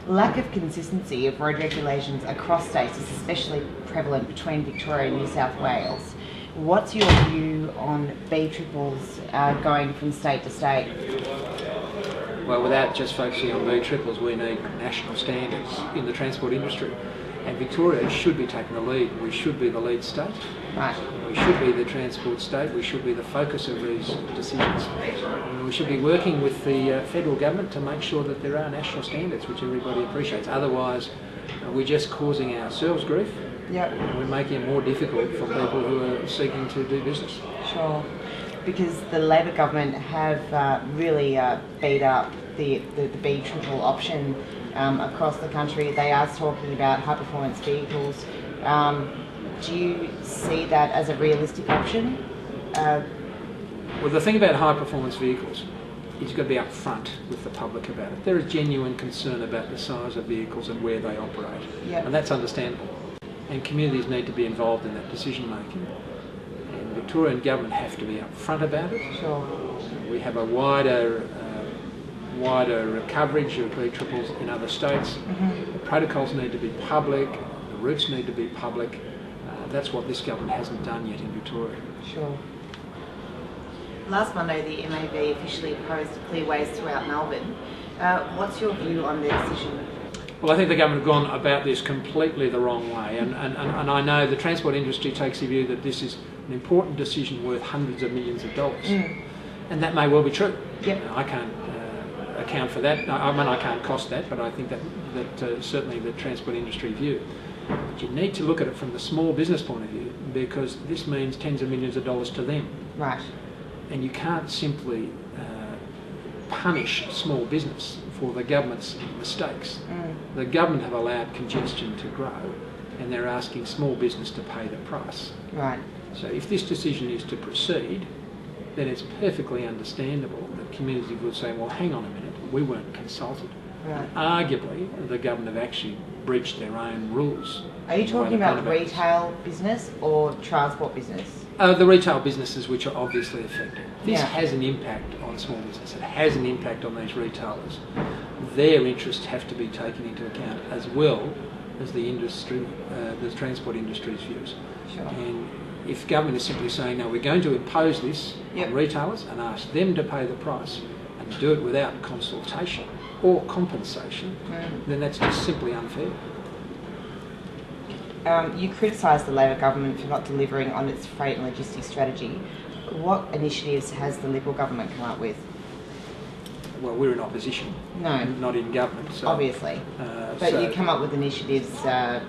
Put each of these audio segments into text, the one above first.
Lack of consistency of road regulations across states is especially prevalent between Victoria and New South Wales. What's your view on B triples going from state to state? Well, without just focusing on B triples, we need national standards in the transport industry. And Victoria should be taking the lead. We should be the lead state. Right. We should be the transport state. We should be the focus of these decisions. And we should be working with the federal government to make sure that there are national standards which everybody appreciates. Otherwise, we're just causing ourselves grief. Yep. And we're making it more difficult for people who are seeking to do business. Sure. Because the Labor government have really beat up the B triple option across the country. They are talking about high performance vehicles. Do you see that as a realistic option? Well, the thing about high performance vehicles is you've got to be upfront with the public about it. There is genuine concern about the size of vehicles and where they operate. Yep. And that's understandable. And communities need to be involved in that decision making. And Victorian government have to be upfront about it. Sure. We have a wider coverage of B triples in other states. Mm-hmm. The protocols need to be public, the routes need to be public. That's what this government hasn't done yet in Victoria. Sure. Last Monday, the MAB officially opposed clearways throughout Melbourne. What's your view on their decision? Well, I think the government have gone about this completely the wrong way, and I know the transport industry takes the view that this is an important decision worth hundreds of millions of dollars. And that may well be true. Yep. I can't account for that. I mean, I can't cost that, but I think that certainly the transport industry view. But you need to look at it from the small business point of view, because this means tens of millions of dollars to them. Right. And you can't simply punish small business for the government's mistakes. The government have allowed congestion to grow, and they're asking small business to pay the price. Right. So if this decision is to proceed, then it's perfectly understandable that communities would say, well, hang on a minute, we weren't consulted. Right. Arguably, the government have actually breached their own rules. Are you talking about retail business or transport business? The retail businesses which are obviously affected. This Yeah. has an impact on small business. It has an impact on these retailers. Their interests have to be taken into account as well as the industry, the transport industry's views. Sure. And if government is simply saying, no, we're going to impose this Yep. on retailers and ask them to pay the price and do it without consultation or compensation, then that's just simply unfair. You criticised the Labor government for not delivering on its freight and logistics strategy. What initiatives has the Liberal government come up with? Well, we're in opposition, No. not in government. So, Obviously. But you come up with initiatives to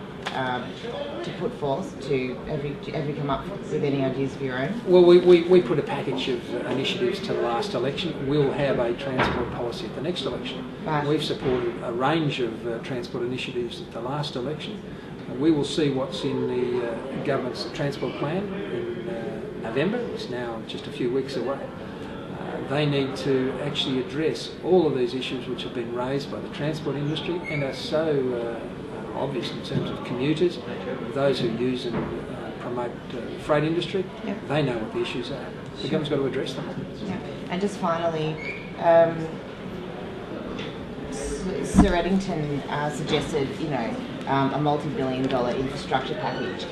put forth. Have you come up with any ideas of your own? Well, we put a package of initiatives to the last election. We'll have a transport policy at the next election. Right. We've supported a range of transport initiatives at the last election. We will see what's in the government's transport plan in November. It's now just a few weeks away. They need to actually address all of these issues which have been raised by the transport industry and are so obvious in terms of commuters, those who use and promote the freight industry. Yep. They know what the issues are. The government's got to address them. Yeah. And just finally, Sir Eddington suggested, a multi-billion-dollar infrastructure package.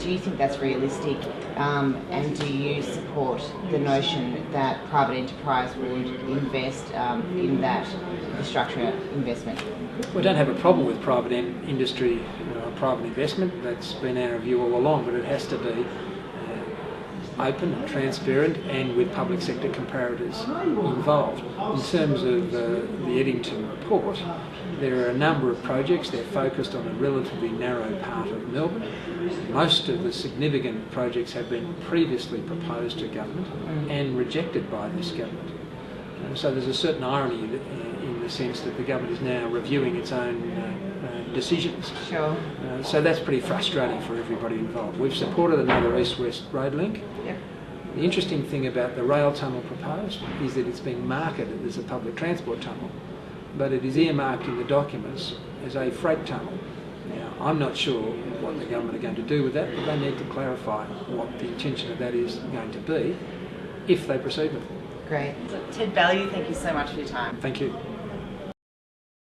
Do you think that's realistic? And do you support the notion that private enterprise would invest in that infrastructure investment? We don't have a problem with private industry, private investment. That's been our view all along, but it has to be open, transparent, and with public sector comparators involved. In terms of the Eddington report, there are a number of projects. They're focused on a relatively narrow part of Melbourne. Most of the significant projects have been previously proposed to government and rejected by this government. So there's a certain irony in the sense that the government is now reviewing its own decisions. Sure. So that's pretty frustrating for everybody involved. We've supported another east-west road link. Yep. The interesting thing about the rail tunnel proposed is that it's being marketed as a public transport tunnel, but it is earmarked in the documents as a freight tunnel. Now, I'm not sure what the government are going to do with that, but they need to clarify what the intention of that is going to be if they proceed with it. Great. Ted Baillieu, thank you so much for your time. Thank you.